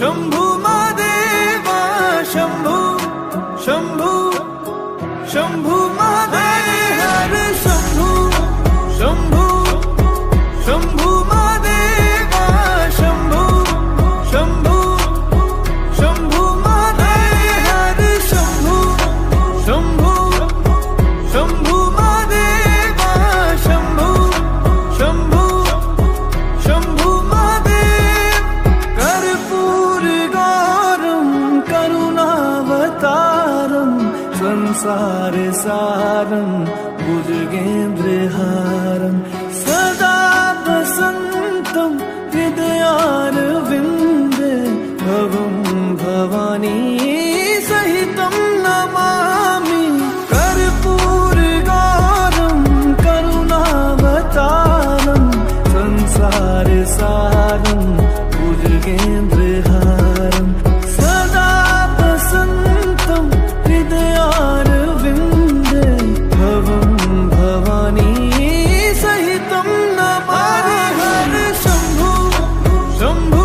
शंभू महादेवा शंभू शंभू शंभू महादेव हर शंभू शंभू शंभू महादेवा शंभू शंभू शंभू महादेव हर शंभू शंभू शंभू महादेवा शंभू शंभू शंभू महादेव कर्पूर गौरम करुणावतारम संसार सारम भुजगेन्द्रहारम सदा वसन्तं हृदयारविन्दे भवं भवानी सहितं नमामि कर्पूरगौरं करुणावतारं संसारसारं भुजगेन्द्रहारं सदा वसन्तं हृदयारविन्दे भवं भवानी सहितं नमामि हर शंभू शंभू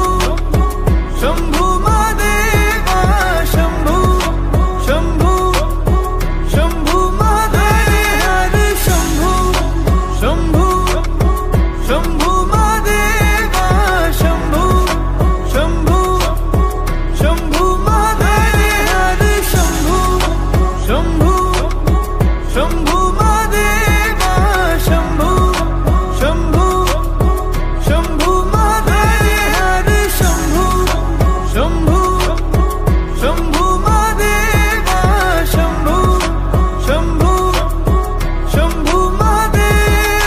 शंभू महादेवा शंभू शंभू शंभू महादेव हर शंभू शंभू शंभू महादेवा शंभू शंभू शंभू महादेव हर शंभू शंभू शंभू महादेवा शंभू शंभू शंभू महादेव हर शंभू शंभू शंभू महादेवा शंभू शंभू शंभू महादेव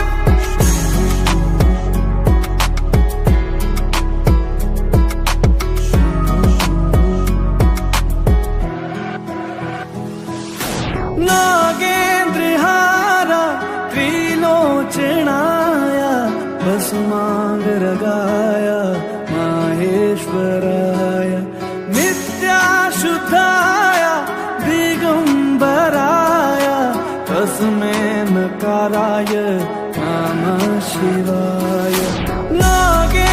नागेन्द्रहारा त्रिलोचनाय भस्मांगरगाय माहेश्वराय नित्याशुद्धाय दिगंबराय तस्मै नकाराय नमः शिवाय नागे